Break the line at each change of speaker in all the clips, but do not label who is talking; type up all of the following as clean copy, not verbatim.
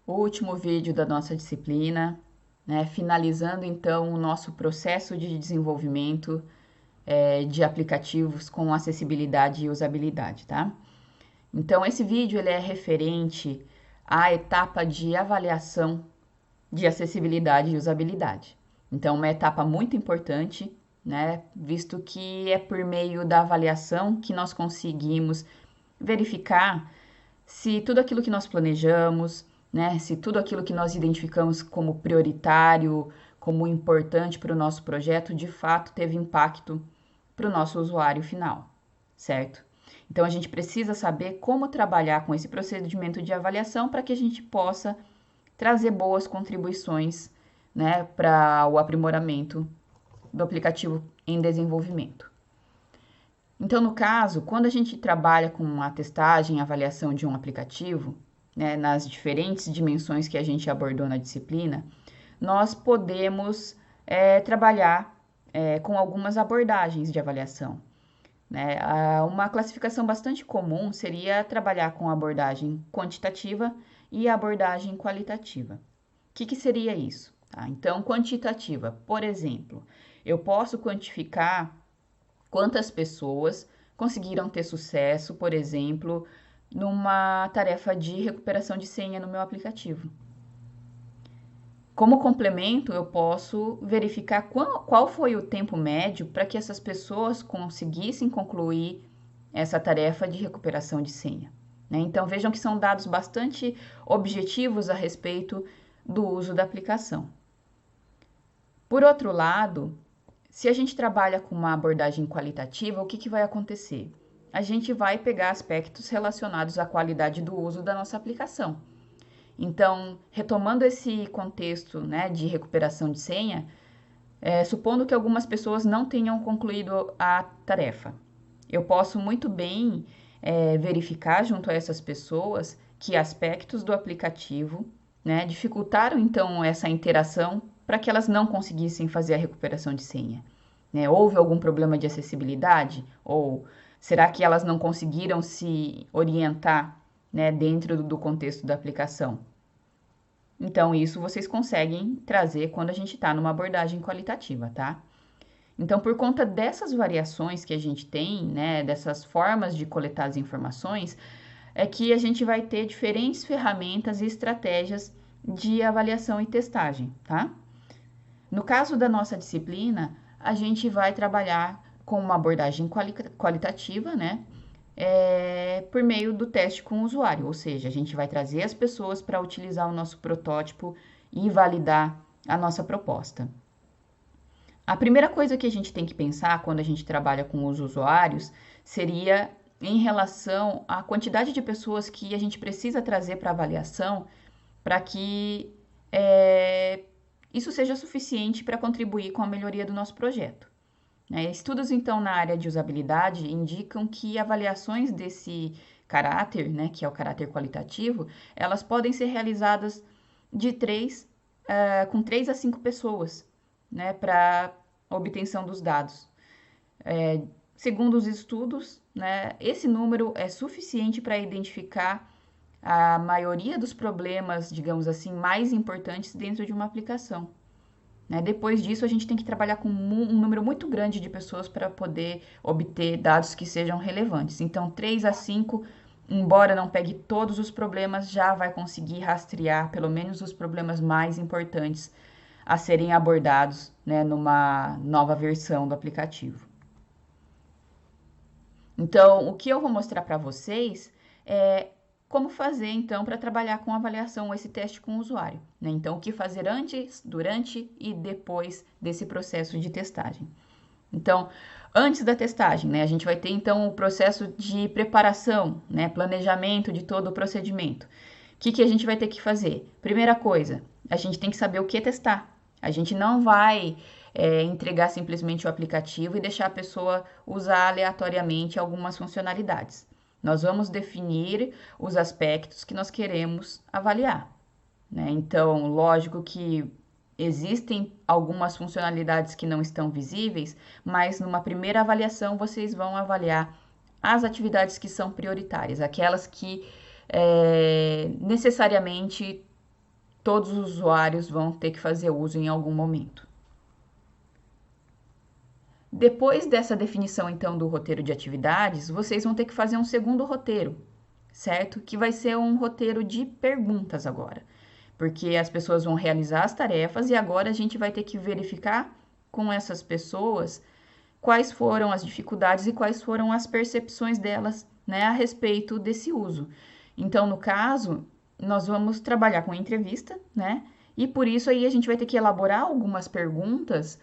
o último vídeo da nossa disciplina, né? Finalizando então o nosso processo de desenvolvimento de aplicativos com acessibilidade e usabilidade, tá? Então, esse vídeo ele é referente à etapa de avaliação de acessibilidade e usabilidade. Então, uma etapa muito importante, né? Visto que é por meio da avaliação que nós conseguimos verificar se tudo aquilo que nós planejamos, né? Se tudo aquilo que nós identificamos como prioritário, como importante para o nosso projeto, de fato teve impacto para o nosso usuário final, certo? Então, a gente precisa saber como trabalhar com esse procedimento de avaliação para que a gente possa trazer boas contribuições, né, para o aprimoramento do aplicativo em desenvolvimento. Então, no caso, quando a gente trabalha com a testagem e avaliação de um aplicativo, né, nas diferentes dimensões que a gente abordou na disciplina, nós podemos trabalhar com algumas abordagens de avaliação, né? Uma classificação bastante comum seria trabalhar com a abordagem quantitativa e a abordagem qualitativa. O que seria isso? Tá? Então, quantitativa, por exemplo, eu posso quantificar quantas pessoas conseguiram ter sucesso, por exemplo, numa tarefa de recuperação de senha no meu aplicativo. Como complemento, eu posso verificar qual foi o tempo médio para que essas pessoas conseguissem concluir essa tarefa de recuperação de senha, né? Então, vejam que são dados bastante objetivos a respeito do uso da aplicação. Por outro lado, se a gente trabalha com uma abordagem qualitativa, o que vai acontecer? A gente vai pegar aspectos relacionados à qualidade do uso da nossa aplicação. Então, retomando esse contexto, né, de recuperação de senha, supondo que algumas pessoas não tenham concluído a tarefa, eu posso muito bem verificar junto a essas pessoas que aspectos do aplicativo, né, dificultaram então essa interação para que elas não conseguissem fazer a recuperação de senha, né? Houve algum problema de acessibilidade? Ou será que elas não conseguiram se orientar, né, dentro do contexto da aplicação? Então, isso vocês conseguem trazer quando a gente está numa abordagem qualitativa, tá? Então, por conta dessas variações que a gente tem, né, dessas formas de coletar as informações, é que a gente vai ter diferentes ferramentas e estratégias de avaliação e testagem, tá? No caso da nossa disciplina, a gente vai trabalhar com uma abordagem qualitativa, né? Por meio do teste com o usuário, ou seja, a gente vai trazer as pessoas para utilizar o nosso protótipo e validar a nossa proposta. A primeira coisa que a gente tem que pensar quando a gente trabalha com os usuários seria em relação à quantidade de pessoas que a gente precisa trazer para avaliação para que isso seja suficiente para contribuir com a melhoria do nosso projeto. Estudos, então, na área de usabilidade indicam que avaliações desse caráter, né, que é o caráter qualitativo, elas podem ser realizadas com 3 a 5 pessoas, né, para obtenção dos dados. Segundo os estudos, né, esse número é suficiente para identificar a maioria dos problemas, digamos assim, mais importantes dentro de uma aplicação. Depois disso, a gente tem que trabalhar com um número muito grande de pessoas para poder obter dados que sejam relevantes. Então, 3 a 5, embora não pegue todos os problemas, já vai conseguir rastrear pelo menos os problemas mais importantes a serem abordados, né, numa nova versão do aplicativo. Então, o que eu vou mostrar para vocês é como fazer, então, para trabalhar com avaliação, esse teste com o usuário, né? Então, o que fazer antes, durante e depois desse processo de testagem. Então, antes da testagem, né, a gente vai ter, então, o processo de preparação, né, planejamento de todo o procedimento. O que a gente vai ter que fazer? Primeira coisa, a gente tem que saber o que testar. A gente não vai entregar simplesmente o aplicativo e deixar a pessoa usar aleatoriamente algumas funcionalidades. Nós vamos definir os aspectos que nós queremos avaliar, né? Então, lógico que existem algumas funcionalidades que não estão visíveis, mas numa primeira avaliação vocês vão avaliar as atividades que são prioritárias, aquelas que necessariamente todos os usuários vão ter que fazer uso em algum momento. Depois dessa definição, então, do roteiro de atividades, vocês vão ter que fazer um segundo roteiro, certo? Que vai ser um roteiro de perguntas agora, porque as pessoas vão realizar as tarefas e agora a gente vai ter que verificar com essas pessoas quais foram as dificuldades e quais foram as percepções delas, né, a respeito desse uso. Então, no caso, nós vamos trabalhar com entrevista, né? E por isso aí a gente vai ter que elaborar algumas perguntas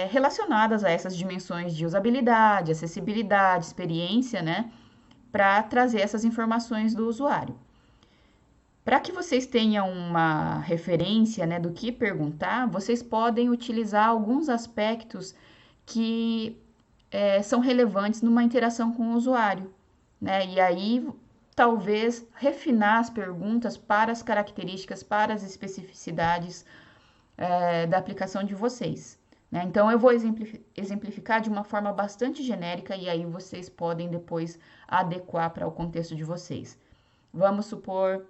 relacionadas a essas dimensões de usabilidade, acessibilidade, experiência, né? Para trazer essas informações do usuário. Para que vocês tenham uma referência, né, do que perguntar, vocês podem utilizar alguns aspectos que são relevantes numa interação com o usuário, né? E aí, talvez, refinar as perguntas para as características, para as especificidades da aplicação de vocês, né? Então, eu vou exemplificar de uma forma bastante genérica e aí vocês podem depois adequar para o contexto de vocês. Vamos supor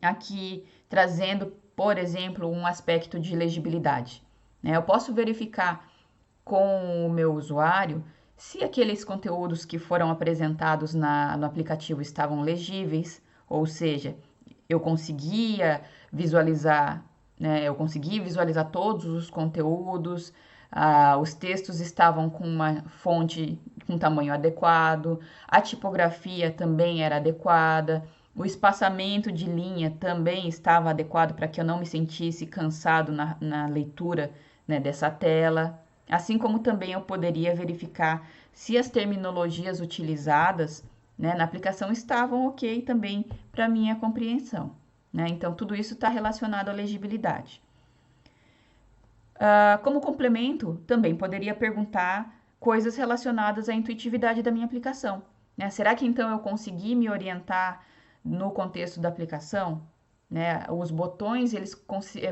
aqui trazendo, por exemplo, um aspecto de legibilidade, né? Eu posso verificar com o meu usuário se aqueles conteúdos que foram apresentados no aplicativo estavam legíveis, ou seja, eu conseguia visualizar, né? Eu consegui visualizar todos os conteúdos, os textos estavam com uma fonte com tamanho adequado, a tipografia também era adequada, o espaçamento de linha também estava adequado para que eu não me sentisse cansado na leitura, né, dessa tela. Assim como também eu poderia verificar se as terminologias utilizadas, né, na aplicação estavam ok também para minha compreensão, né? Então, tudo isso está relacionado à legibilidade. Como complemento, também poderia perguntar coisas relacionadas à intuitividade da minha aplicação, né? Será que então eu consegui me orientar no contexto da aplicação, né? Os botões eles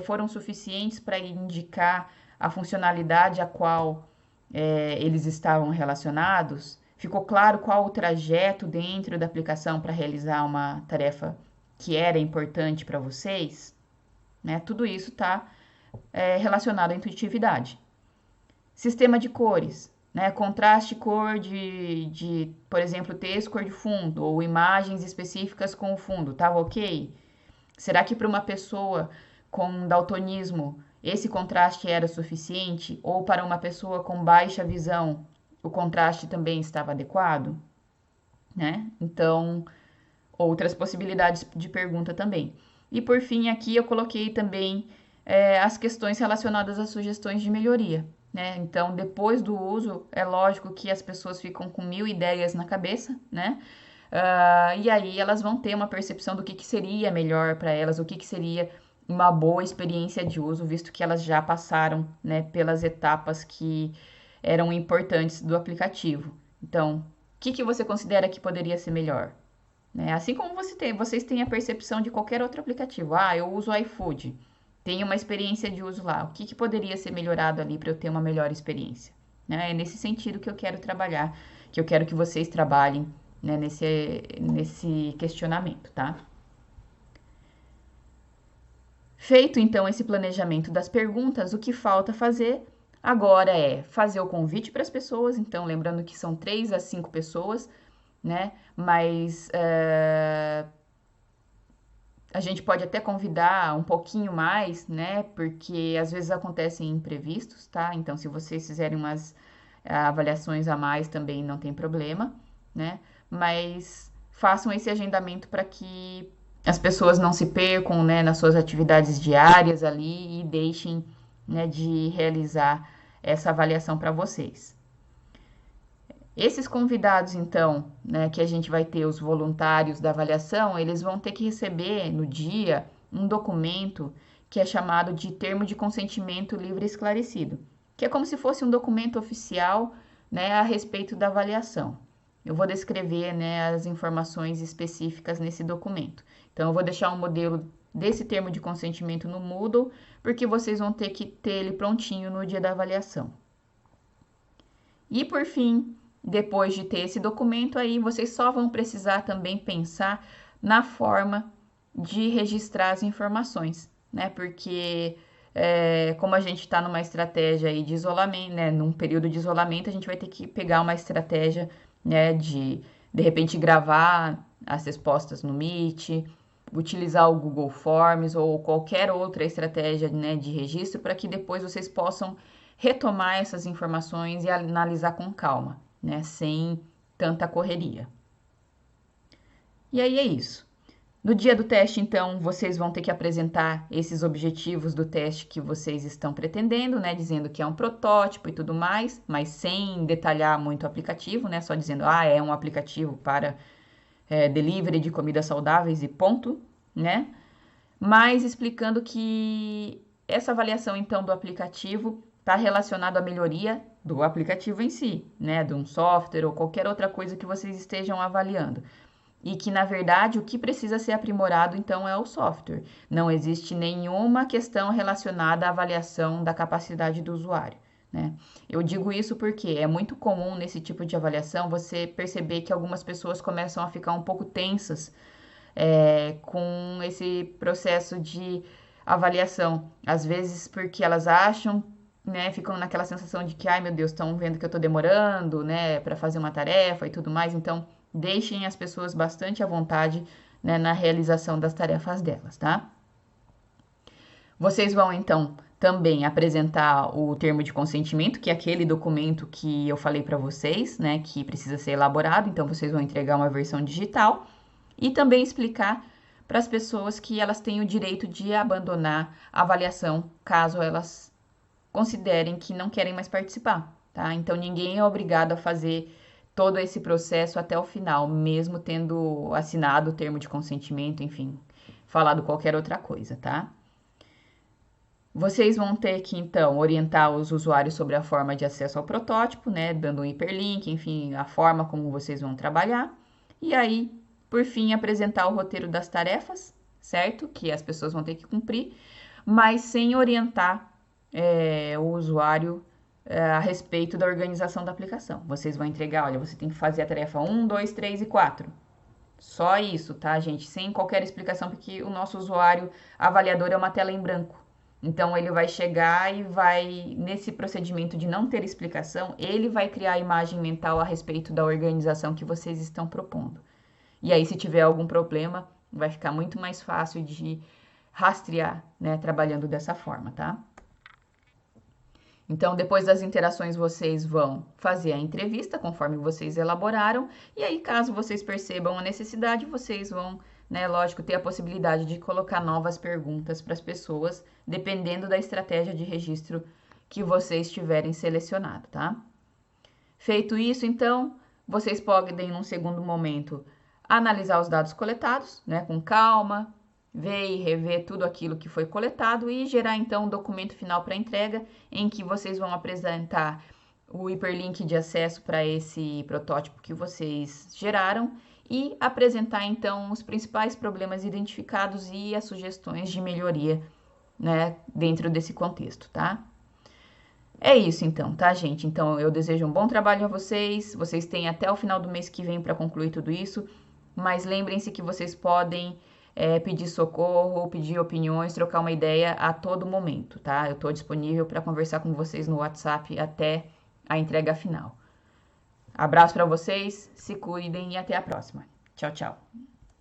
foram suficientes para indicar a funcionalidade a qual eles estavam relacionados? Ficou claro qual o trajeto dentro da aplicação para realizar uma tarefa que era importante para vocês? Né? Tudo isso está relacionado à intuitividade. Sistema de cores, né? Contraste cor por exemplo, texto cor de fundo ou imagens específicas com o fundo, estava ok? Será que para uma pessoa com daltonismo esse contraste era suficiente? Ou para uma pessoa com baixa visão o contraste também estava adequado? Né? Então, outras possibilidades de pergunta também. E por fim, aqui eu coloquei também as questões relacionadas às sugestões de melhoria, né? Então, depois do uso, é lógico que as pessoas ficam com 1000 ideias na cabeça, né? E aí elas vão ter uma percepção do que seria melhor para elas, o que seria uma boa experiência de uso, visto que elas já passaram, né, pelas etapas que eram importantes do aplicativo. Então, o que você considera que poderia ser melhor? Né? Assim como vocês têm a percepção de qualquer outro aplicativo. Eu uso o iFood, tenho uma experiência de uso lá. O que poderia ser melhorado ali para eu ter uma melhor experiência? Né? É nesse sentido que eu quero trabalhar, que eu quero que vocês trabalhem, né, nesse questionamento, tá? Feito, então, esse planejamento das perguntas, o que falta fazer agora é fazer o convite para as pessoas. Então, lembrando que são 3 a 5 pessoas, né? Mas a gente pode até convidar um pouquinho mais, né? Porque às vezes acontecem imprevistos, tá? Então, se vocês fizerem umas avaliações a mais, também não tem problema, né? Mas façam esse agendamento para que as pessoas não se percam, né, nas suas atividades diárias ali e deixem, né, de realizar essa avaliação para vocês. Esses convidados, então, né, que a gente vai ter os voluntários da avaliação, eles vão ter que receber no dia um documento que é chamado de termo de consentimento livre e esclarecido, que é como se fosse um documento oficial, né, a respeito da avaliação. Eu vou descrever, né, as informações específicas nesse documento. Então, eu vou deixar um modelo desse termo de consentimento no Moodle, porque vocês vão ter que ter ele prontinho no dia da avaliação. E, por fim, depois de ter esse documento, aí vocês só vão precisar também pensar na forma de registrar as informações, né? Porque como a gente está numa estratégia aí de isolamento, né? Num período de isolamento, a gente vai ter que pegar uma estratégia, né? De repente gravar as respostas no Meet, utilizar o Google Forms ou qualquer outra estratégia, né, de registro para que depois vocês possam retomar essas informações e analisar com calma, né? Sem tanta correria. E aí é isso. No dia do teste, então, vocês vão ter que apresentar esses objetivos do teste que vocês estão pretendendo, né? Dizendo que é um protótipo e tudo mais, mas sem detalhar muito o aplicativo, né? Só dizendo, é um aplicativo para delivery de comidas saudáveis e ponto, né? Mas explicando que essa avaliação, então, do aplicativo está relacionada à melhoria do aplicativo em si, né? De um software ou qualquer outra coisa que vocês estejam avaliando. E que, na verdade, o que precisa ser aprimorado, então, é o software. Não existe nenhuma questão relacionada à avaliação da capacidade do usuário, né? Eu digo isso porque é muito comum nesse tipo de avaliação você perceber que algumas pessoas começam a ficar um pouco tensas com esse processo de avaliação. Às vezes porque elas acham, né, ficam naquela sensação de que, ai meu Deus, estão vendo que eu estou demorando, né, para fazer uma tarefa e tudo mais. Então, deixem as pessoas bastante à vontade, né, na realização das tarefas delas, tá? Vocês vão, então, também apresentar o termo de consentimento, que é aquele documento que eu falei para vocês, né, que precisa ser elaborado. Então, vocês vão entregar uma versão digital e também explicar para as pessoas que elas têm o direito de abandonar a avaliação, caso elas considerem que não querem mais participar, tá? Então, ninguém é obrigado a fazer todo esse processo até o final, mesmo tendo assinado o termo de consentimento, enfim, falado qualquer outra coisa, tá? Vocês vão ter que, então, orientar os usuários sobre a forma de acesso ao protótipo, né? Dando um hiperlink, enfim, a forma como vocês vão trabalhar. E aí, por fim, apresentar o roteiro das tarefas, certo? Que as pessoas vão ter que cumprir, mas sem orientar o usuário a respeito da organização da aplicação. Vocês vão entregar, olha, você tem que fazer a tarefa 1, 2, 3 e 4. Só isso, tá, gente? Sem qualquer explicação, porque o nosso usuário avaliador é uma tela em branco. Então, ele vai chegar e vai, nesse procedimento de não ter explicação, ele vai criar a imagem mental a respeito da organização que vocês estão propondo. E aí, se tiver algum problema, vai ficar muito mais fácil de rastrear, né, trabalhando dessa forma, tá? Então, depois das interações, vocês vão fazer a entrevista, conforme vocês elaboraram, e aí, caso vocês percebam a necessidade, vocês vão, né, lógico, ter a possibilidade de colocar novas perguntas para as pessoas, dependendo da estratégia de registro que vocês tiverem selecionado, tá? Feito isso, então, vocês podem, num segundo momento, analisar os dados coletados, né, com calma, ver e rever tudo aquilo que foi coletado e gerar então um documento final para entrega em que vocês vão apresentar o hiperlink de acesso para esse protótipo que vocês geraram e apresentar então os principais problemas identificados e as sugestões de melhoria, né, dentro desse contexto, tá? É isso então, tá, gente? Então eu desejo um bom trabalho a vocês. Vocês têm até o final do mês que vem para concluir tudo isso, mas lembrem-se que vocês podem pedir socorro, pedir opiniões, trocar uma ideia a todo momento, tá? Eu estou disponível para conversar com vocês no WhatsApp até a entrega final. Abraço para vocês, se cuidem e até a próxima. Tchau, tchau.